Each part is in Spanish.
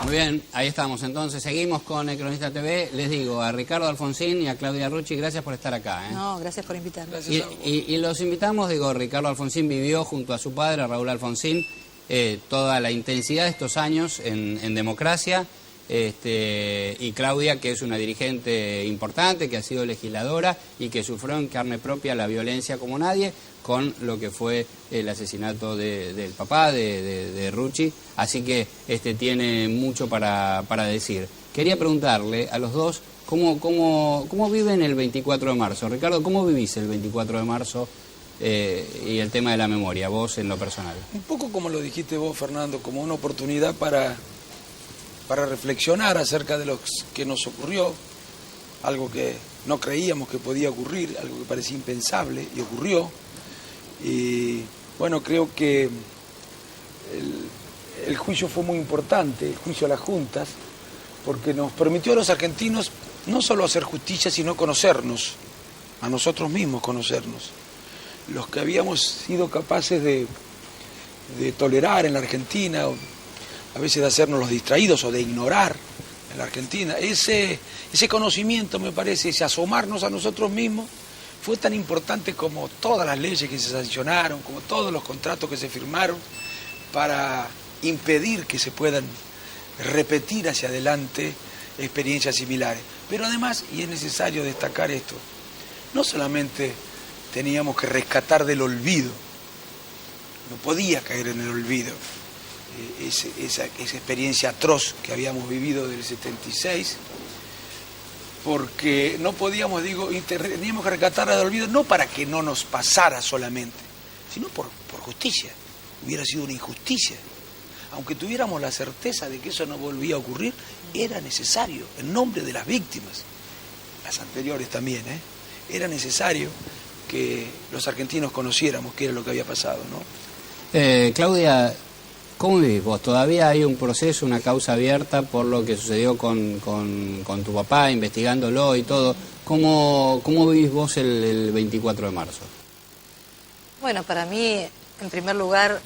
Muy bien, ahí estamos. Entonces, seguimos con El Cronista TV. Les digo a Ricardo Alfonsín y a Claudia Rucci, gracias por estar acá. No, gracias por invitarme. Y los invitamos, digo, Ricardo Alfonsín vivió junto a su padre, Raúl Alfonsín, toda la intensidad de estos años en democracia. Y Claudia, que es una dirigente importante, que ha sido legisladora y que sufrió en carne propia la violencia como nadie, con lo que fue el asesinato del papá, de Rucci. Así que tiene mucho para decir. Quería preguntarle a los dos cómo viven el 24 de marzo. Ricardo, ¿cómo vivís el 24 de marzo y el tema de la memoria, vos en lo personal? Un poco como lo dijiste vos, Fernando, como una oportunidad para reflexionar acerca de lo que nos ocurrió, algo que no creíamos que podía ocurrir, algo que parecía impensable y ocurrió. Y bueno, creo que el juicio fue muy importante, el juicio a las juntas, porque nos permitió a los argentinos no solo hacer justicia, sino conocernos, a nosotros mismos conocernos. Los que habíamos sido capaces de tolerar en la Argentina, a veces de hacernos los distraídos o de ignorar en la Argentina, ese conocimiento, me parece, ese asomarnos a nosotros mismos, fue tan importante como todas las leyes que se sancionaron, como todos los contratos que se firmaron, para impedir que se puedan repetir hacia adelante experiencias similares. Pero además, y es necesario destacar esto, no solamente teníamos que rescatar del olvido, no podía caer en el olvido esa experiencia atroz que habíamos vivido del 76, porque no podíamos, teníamos que rescatar del olvido no para que no nos pasara solamente, sino por justicia. Hubiera sido una injusticia. Aunque tuviéramos la certeza de que eso no volvía a ocurrir, era necesario, en nombre de las víctimas, las anteriores también, era necesario que los argentinos conociéramos qué era lo que había pasado, ¿no? Claudia, ¿cómo vivís vos? ¿Todavía hay un proceso, una causa abierta por lo que sucedió con tu papá, investigándolo y todo? ¿Cómo vivís vos el 24 de marzo? Bueno, para mí, en primer lugar,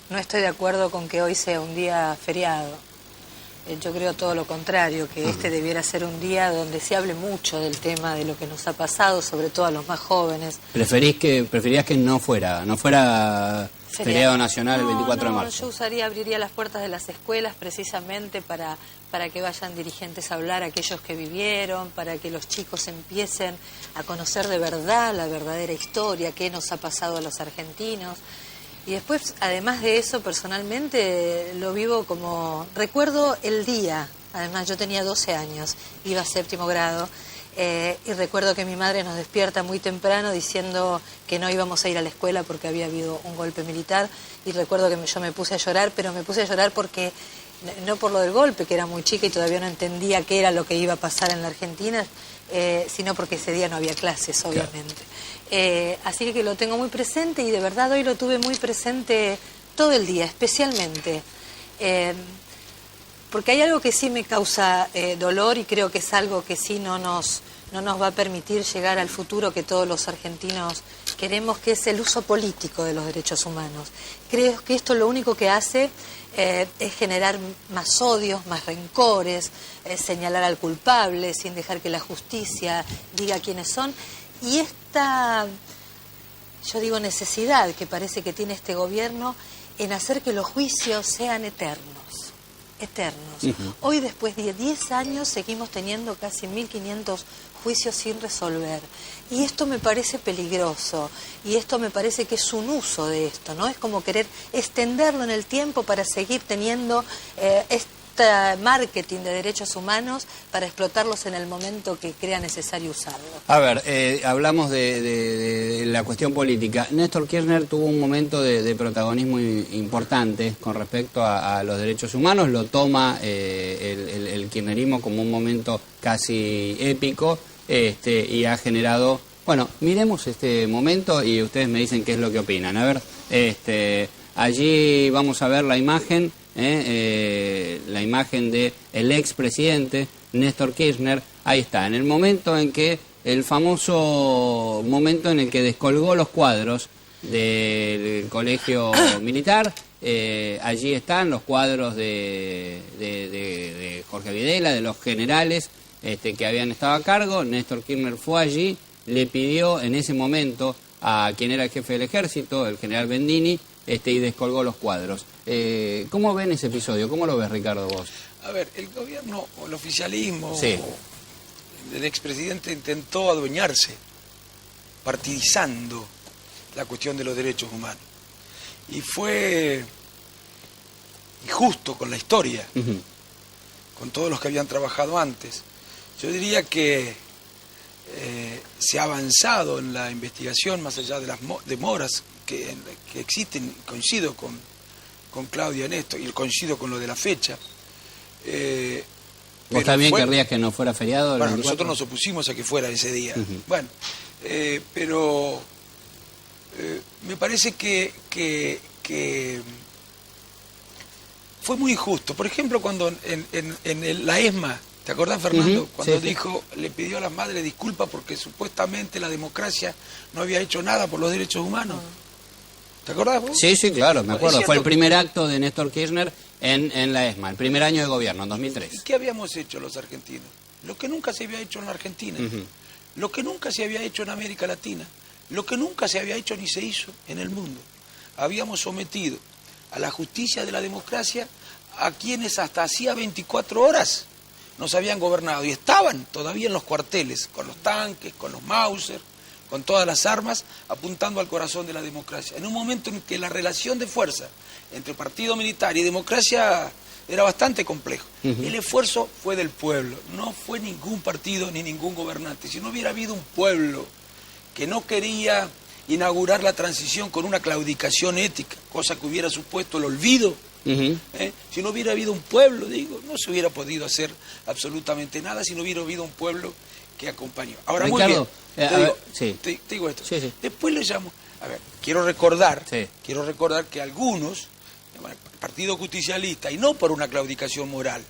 no estoy de acuerdo con que hoy sea un día feriado. Yo creo todo lo contrario, que este debiera ser un día donde se hable mucho del tema de lo que nos ha pasado, sobre todo a los más jóvenes. ¿Preferías que no fuera feriado nacional el 24 de marzo? Yo abriría las puertas de las escuelas precisamente para que vayan dirigentes a hablar, aquellos que vivieron, para que los chicos empiecen a conocer de verdad la verdadera historia, qué nos ha pasado a los argentinos. Y después, además de eso, personalmente lo vivo como... Recuerdo el día, además yo tenía 12 años, iba a 7º grado, y recuerdo que mi madre nos despierta muy temprano diciendo que no íbamos a ir a la escuela porque había habido un golpe militar, y recuerdo que yo me puse a llorar, pero me puse a llorar porque, no por lo del golpe, que era muy chica y todavía no entendía qué era lo que iba a pasar en la Argentina, sino porque ese día no había clases, obviamente. Así que lo tengo muy presente, y de verdad hoy lo tuve muy presente todo el día, especialmente. Porque hay algo que sí me causa dolor, y creo que es algo que sí no nos va a permitir llegar al futuro que todos los argentinos queremos, que es el uso político de los derechos humanos. Creo que esto lo único que hace es generar más odios, más rencores, señalar al culpable sin dejar que la justicia diga quiénes son. Y esta, yo digo, necesidad que parece que tiene este gobierno en hacer que los juicios sean eternos. Hoy, después de 10 años, seguimos teniendo casi 1.500 juicios sin resolver. Y esto me parece peligroso, y esto me parece que es un uso de esto, ¿no? Es como querer extenderlo en el tiempo para seguir teniendo este marketing de derechos humanos para explotarlos en el momento que crea necesario usarlo. A ver, hablamos de la cuestión política. Néstor Kirchner tuvo un momento de protagonismo importante con respecto a los derechos humanos. Lo toma el kirchnerismo como un momento casi épico, y ha generado... Bueno, miremos este momento y ustedes me dicen qué es lo que opinan. A ver, allí vamos a ver la imagen... la imagen de el expresidente Néstor Kirchner. Ahí está, en el momento en que, el famoso momento en el que descolgó los cuadros del colegio militar allí están los cuadros de Jorge Videla, de los generales que habían estado a cargo. Néstor Kirchner fue allí, le pidió en ese momento a quien era el jefe del ejército, el general Bendini, y descolgó los cuadros. ¿Cómo ven ese episodio? ¿Cómo lo ves, Ricardo, vos? A ver, el gobierno, o el oficialismo, Sí. el expresidente intentó adueñarse, partidizando la cuestión de los derechos humanos. Y fue injusto con la historia, con todos los que habían trabajado antes. Yo diría que se ha avanzado en la investigación, más allá de las demoras que existen. Coincido con Claudia en esto, y coincido con lo de la fecha. ¿Vos también querrías que no fuera feriado? Bueno, nosotros nos opusimos a que fuera ese día. Bueno, pero me parece que fue muy injusto. Por ejemplo, cuando en la ESMA, ¿te acordás, Fernando? Cuando dijo, le pidió a las madres disculpas porque supuestamente la democracia no había hecho nada por los derechos humanos. ¿Te acordás vos? Sí, sí, claro, me acuerdo. Fue el primer acto de Néstor Kirchner en la ESMA, el primer año de gobierno, en 2003. ¿Y qué habíamos hecho los argentinos? Lo que nunca se había hecho en la Argentina, lo que nunca se había hecho en América Latina, lo que nunca se había hecho ni se hizo en el mundo. Habíamos sometido a la justicia de la democracia a quienes hasta hacía 24 horas nos habían gobernado y estaban todavía en los cuarteles, con los tanques, con los Mauser, con todas las armas, apuntando al corazón de la democracia. En un momento en que la relación de fuerza entre partido militar y democracia era bastante complejo. El esfuerzo fue del pueblo, no fue ningún partido ni ningún gobernante. Si no hubiera habido un pueblo que no quería inaugurar la transición con una claudicación ética, cosa que hubiera supuesto el olvido, si no hubiera habido un pueblo, digo, no se hubiera podido hacer absolutamente nada si no hubiera habido un pueblo que acompañó. Ahora, Ricardo, muy bien, te digo esto. Sí, sí. Después le llamo, a ver, quiero recordar que algunos, el Partido Justicialista, y no por una claudicación moral,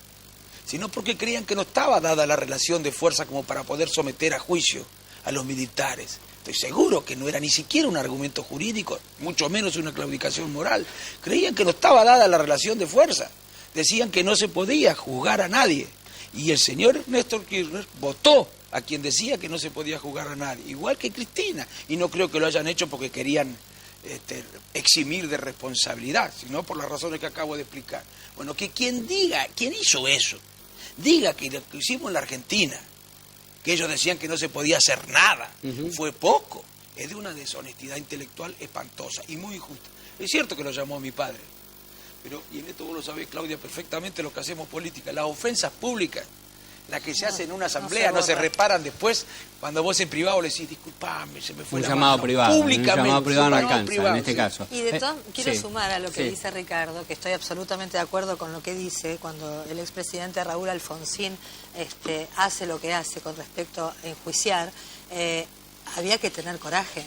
sino porque creían que no estaba dada la relación de fuerza como para poder someter a juicio a los militares. Estoy seguro que no era ni siquiera un argumento jurídico, mucho menos una claudicación moral. Creían que no estaba dada la relación de fuerza. Decían que no se podía juzgar a nadie. Y el señor Néstor Kirchner votó a quien decía que no se podía juzgar a nadie, igual que Cristina. Y no creo que lo hayan hecho porque querían eximir de responsabilidad, sino por las razones que acabo de explicar. Bueno, que quien diga, quien hizo eso, diga que lo que hicimos en la Argentina, que ellos decían que no se podía hacer nada, fue poco, es de una deshonestidad intelectual espantosa y muy injusta. Es cierto que lo llamó mi padre, pero, y en esto vos lo sabés, Claudia, perfectamente lo que hacemos política, las ofensas públicas, las que se hacen en una asamblea, no se reparan después, cuando vos en privado le decís, disculpame, se me fue la mano. Públicamente, un llamado privado no alcanza, privado, en este caso. Y de todo, quiero sumar a lo que dice Ricardo, que estoy absolutamente de acuerdo con lo que dice, cuando el expresidente Raúl Alfonsín hace lo que hace con respecto a enjuiciar, había que tener coraje,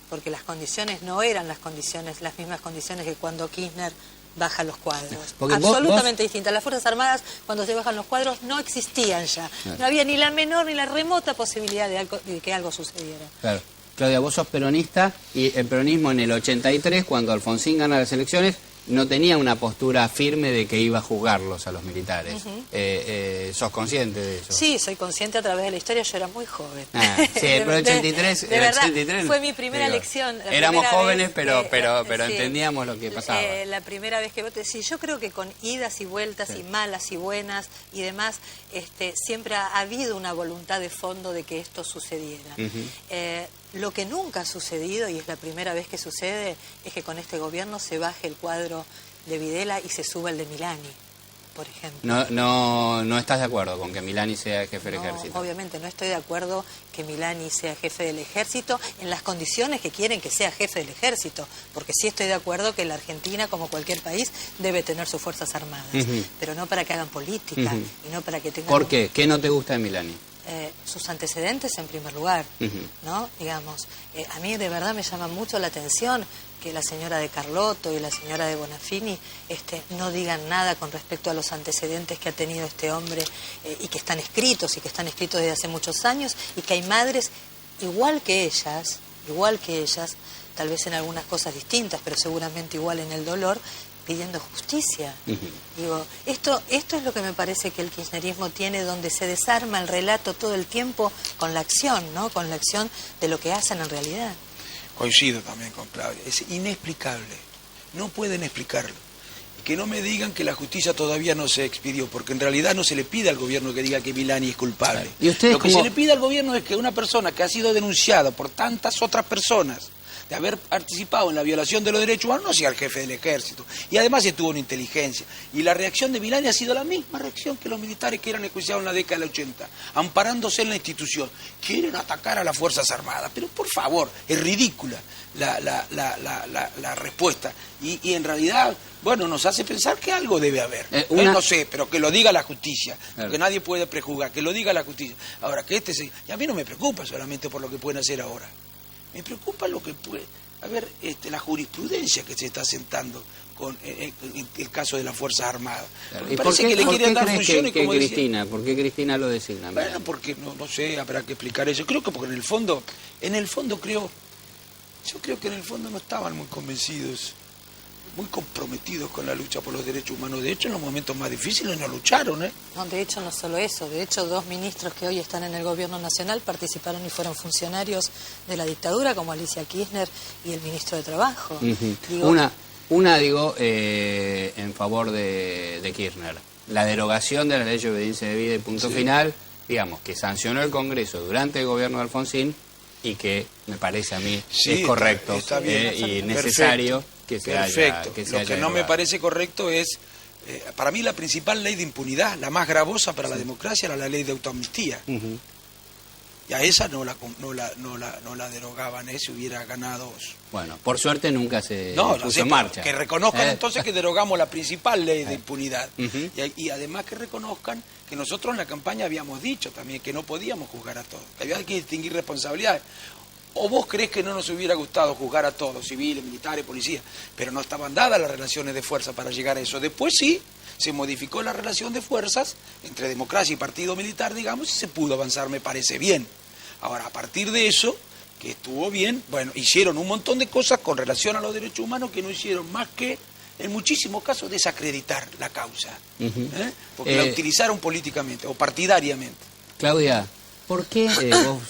porque las condiciones no eran las mismas condiciones que cuando Kirchner baja los cuadros. Porque absolutamente distintas. Las Fuerzas Armadas, cuando se bajan los cuadros, no existían ya. No había ni la menor ni la remota posibilidad de que algo sucediera. Claro. Claudia, vos sos peronista, y el peronismo en el 83, cuando Alfonsín gana las elecciones, no tenía una postura firme de que iba a juzgarlos a los militares. ¿Sos consciente de eso? Sí, soy consciente a través de la historia. Yo era muy joven. Sí, pero el 83, de verdad, 83 fue mi primera elección. Éramos jóvenes, pero entendíamos lo que pasaba. La primera vez que voté, sí, yo creo que con idas y vueltas y malas y buenas y demás, siempre ha habido una voluntad de fondo de que esto sucediera. Lo que nunca ha sucedido, y es la primera vez que sucede, es que con este gobierno se baje el cuadro de Videla y se suba el de Milani, por ejemplo. No estás de acuerdo con que Milani sea jefe del ejército. Obviamente no estoy de acuerdo que Milani sea jefe del ejército en las condiciones que quieren que sea jefe del ejército, porque sí estoy de acuerdo que la Argentina, como cualquier país, debe tener sus fuerzas armadas, pero no para que hagan política y no para que tengan... ¿Por qué? ¿Qué no te gusta de Milani? Sus antecedentes en primer lugar, ¿no? Digamos, a mí de verdad me llama mucho la atención que la señora de Carlotto y la señora de Bonafini no digan nada con respecto a los antecedentes que ha tenido este hombre y que están escritos desde hace muchos años, y que hay madres igual que ellas tal vez en algunas cosas distintas, pero seguramente igual en el dolor, pidiendo justicia. Digo, esto es lo que me parece que el kirchnerismo tiene, donde se desarma el relato todo el tiempo con la acción, ¿no? Con la acción de lo que hacen en realidad. Coincido también con Claudia, es inexplicable, no pueden explicarlo. Que no me digan que la justicia todavía no se expidió, porque en realidad no se le pide al gobierno que diga que Milani es culpable. ¿Y lo que se le pide al gobierno es que una persona que ha sido denunciada por tantas otras personas de haber participado en la violación de los derechos humanos no sea el jefe del ejército. Y además estuvo en inteligencia. Y la reacción de Milani ha sido la misma reacción que los militares que eran enjuiciados en la década del 80, amparándose en la institución. Quieren atacar a las Fuerzas Armadas, pero por favor, es ridícula la respuesta. Y en realidad, bueno, nos hace pensar que algo debe haber. No sé, pero que lo diga la justicia, claro. Porque nadie puede prejuzgar, que lo diga la justicia. Ahora, que y a mí no me preocupa solamente por lo que pueden hacer ahora. Me preocupa lo que puede haber, la jurisprudencia que se está sentando con el caso de las Fuerzas Armadas. Claro. ¿Y parece que le quieren dar funciones como Cristina? ¿Por qué Cristina lo designa? Bueno, porque no sé, habrá que explicar eso. Creo que porque en el fondo yo creo que en el fondo no estaban muy convencidos, muy comprometidos con la lucha por los derechos humanos. De hecho, en los momentos más difíciles no lucharon, ¿eh? No, de hecho, no solo eso. De hecho, 2 ministros que hoy están en el gobierno nacional participaron y fueron funcionarios de la dictadura, como Alicia Kirchner y el ministro de Trabajo. Digo, en favor de Kirchner. La derogación de la ley de obediencia debida y punto final, digamos, que sancionó el Congreso durante el gobierno de Alfonsín y que, me parece a mí, es correcto está bien, y necesario que se haya Lo que no me parece correcto es, para mí, la principal ley de impunidad, la más gravosa para la democracia, era la ley de autoamnistía. Y a esa no la derogaban, si hubiera ganado. Bueno, por suerte nunca se puso en marcha. Que reconozcan entonces que derogamos la principal ley de impunidad. Y además que reconozcan que nosotros en la campaña habíamos dicho también que no podíamos juzgar a todos, que había que distinguir responsabilidades. ¿O vos creés que no nos hubiera gustado juzgar a todos, civiles, militares, policías? Pero no estaban dadas las relaciones de fuerza para llegar a eso. Después sí, se modificó la relación de fuerzas entre democracia y partido militar, digamos, y se pudo avanzar, me parece bien. Ahora, a partir de eso, que estuvo bien, bueno, hicieron un montón de cosas con relación a los derechos humanos que no hicieron más que, en muchísimos casos, desacreditar la causa. Porque la utilizaron políticamente o partidariamente. Claudia, ¿por qué vos...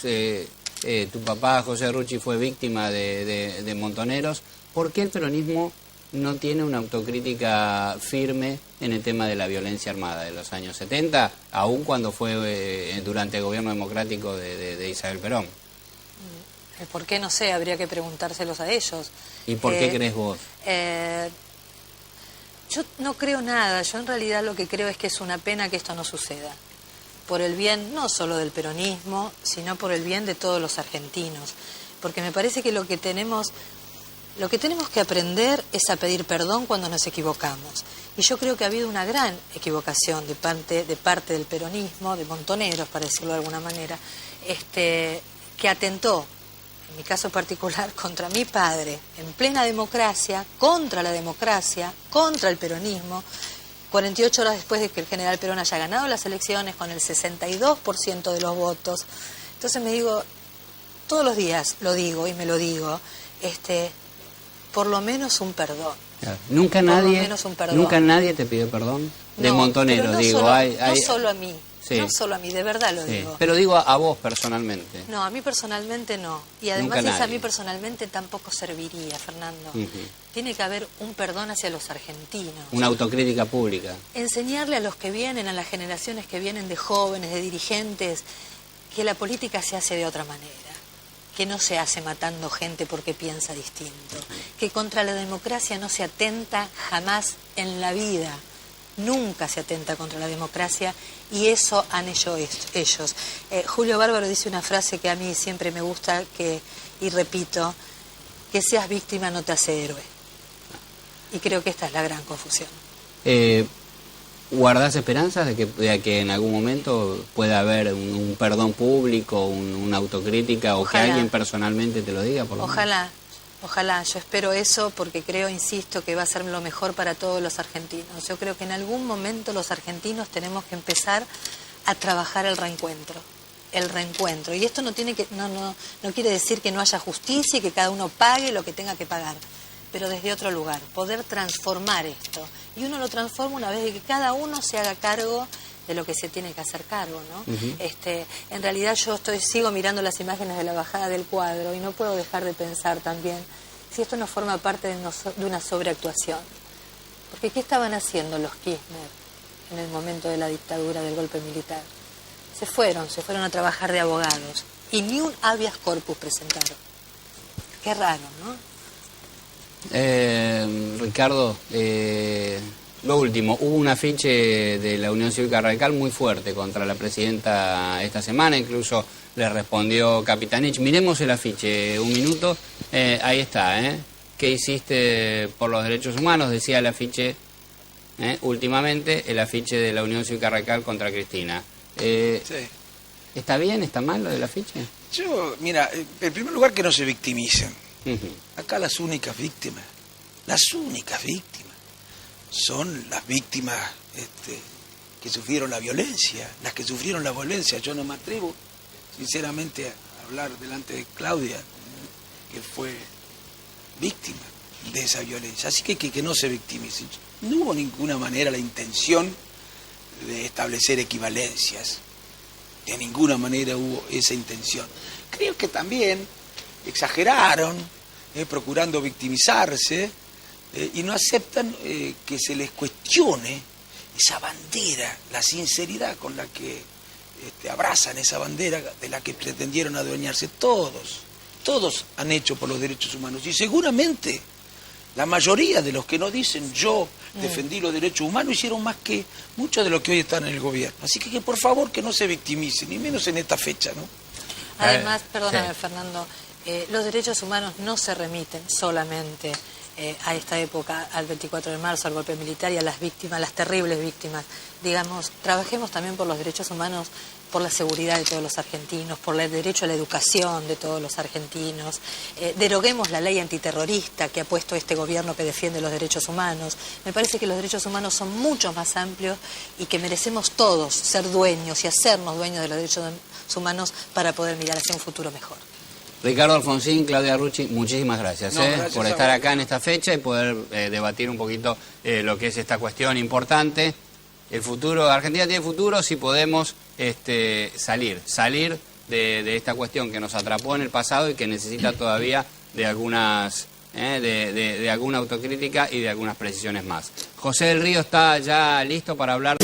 tu papá, José Rucci, fue víctima de montoneros? ¿Por qué el peronismo no tiene una autocrítica firme en el tema de la violencia armada de los años 70, aun cuando fue durante el gobierno democrático de Isabel Perón? ¿Por qué? No sé, habría que preguntárselos a ellos. ¿Y por qué crees vos? Yo no creo nada, yo en realidad lo que creo es que es una pena que esto no suceda. Por el bien no solo del peronismo, sino por el bien de todos los argentinos. Porque me parece que lo que tenemos que aprender es a pedir perdón cuando nos equivocamos. Y yo creo que ha habido una gran equivocación de parte del peronismo, de montoneros, para decirlo de alguna manera, que atentó, en mi caso particular, contra mi padre, en plena democracia, contra la democracia, contra el peronismo, 48 horas después de que el general Perón haya ganado las elecciones con el 62% de los votos. Entonces me digo, todos los días lo digo y me lo digo, por lo menos un perdón. Claro. ¿Nunca nadie te pidió perdón? De montoneros, no digo. No solo a mí. Sí. No solo a mí, de verdad lo digo. Pero digo a vos personalmente. No, a mí personalmente no. Y además a mí personalmente tampoco serviría, Fernando. Tiene que haber un perdón hacia los argentinos. Una autocrítica pública. Enseñarle a los que vienen, a las generaciones que vienen de jóvenes, de dirigentes, que la política se hace de otra manera. Que no se hace matando gente porque piensa distinto. Que contra la democracia no se atenta jamás en la vida. Nunca se atenta contra la democracia y eso han hecho ellos. Julio Bárbaro dice una frase que a mí siempre me gusta y repito, que seas víctima no te hace héroe. Y creo que esta es la gran confusión. ¿Guardás esperanzas de que en algún momento pueda haber un perdón público, una autocrítica o Ojalá. que alguien personalmente te lo diga? Por lo menos? Ojalá, yo espero eso porque creo, insisto, que va a ser lo mejor para todos los argentinos. Yo creo que en algún momento los argentinos tenemos que empezar a trabajar el reencuentro. el reencuentro. Y esto no quiere decir que no haya justicia y que cada uno pague lo que tenga que pagar, pero desde otro lugar, poder transformar esto. Y uno lo transforma una vez de que cada uno se haga cargo de lo que se tiene que hacer cargo, ¿no? En realidad yo sigo mirando las imágenes de la bajada del cuadro y no puedo dejar de pensar también si esto no forma parte de una sobreactuación. Porque ¿qué estaban haciendo los Kirchner en el momento de la dictadura del golpe militar? Se fueron a trabajar de abogados y ni un habeas corpus presentaron. Qué raro, ¿no? Ricardo, lo último, hubo un afiche de la Unión Cívica Radical muy fuerte contra la presidenta esta semana, incluso le respondió Capitanich. Miremos el afiche, un minuto, ahí está, ¿Qué hiciste por los derechos humanos? Decía el afiche, últimamente, el afiche de la Unión Cívica Radical contra Cristina. Sí. ¿Está bien, está mal lo del afiche? Mira, en primer lugar que no se victimicen. Uh-huh. Acá las únicas víctimas son las víctimas que sufrieron la violencia, las que sufrieron la violencia. Yo no me atrevo, sinceramente, a hablar delante de Claudia, que fue víctima de esa violencia. Así que no se victimicen. No hubo ninguna manera la intención de establecer equivalencias. De ninguna manera hubo esa intención. Creo que también exageraron, procurando victimizarse, y no aceptan que se les cuestione esa bandera, la sinceridad con la que abrazan esa bandera de la que pretendieron adueñarse. Todos han hecho por los derechos humanos, y seguramente la mayoría de los que no dicen yo defendí los derechos humanos hicieron más que muchos de los que hoy están en el gobierno. Así que por favor que no se victimicen, ni menos en esta fecha, ¿no? Además, perdóname, sí. Fernando, los derechos humanos no se remiten solamente a esta época, al 24 de marzo, al golpe militar y a las víctimas, las terribles víctimas. Digamos, trabajemos también por los derechos humanos, por la seguridad de todos los argentinos, por el derecho a la educación de todos los argentinos. Deroguemos la ley antiterrorista que ha puesto este gobierno que defiende los derechos humanos. Me parece que los derechos humanos son mucho más amplios y que merecemos todos ser dueños y hacernos dueños de los derechos humanos para poder mirar hacia un futuro mejor. Ricardo Alfonsín, Claudia Rucci, muchísimas gracias, gracias por estar acá en esta fecha y poder debatir un poquito lo que es esta cuestión importante. El futuro, Argentina tiene futuro si podemos salir de esta cuestión que nos atrapó en el pasado y que necesita todavía de algunas de alguna autocrítica y de algunas precisiones más. José del Río está ya listo para hablar.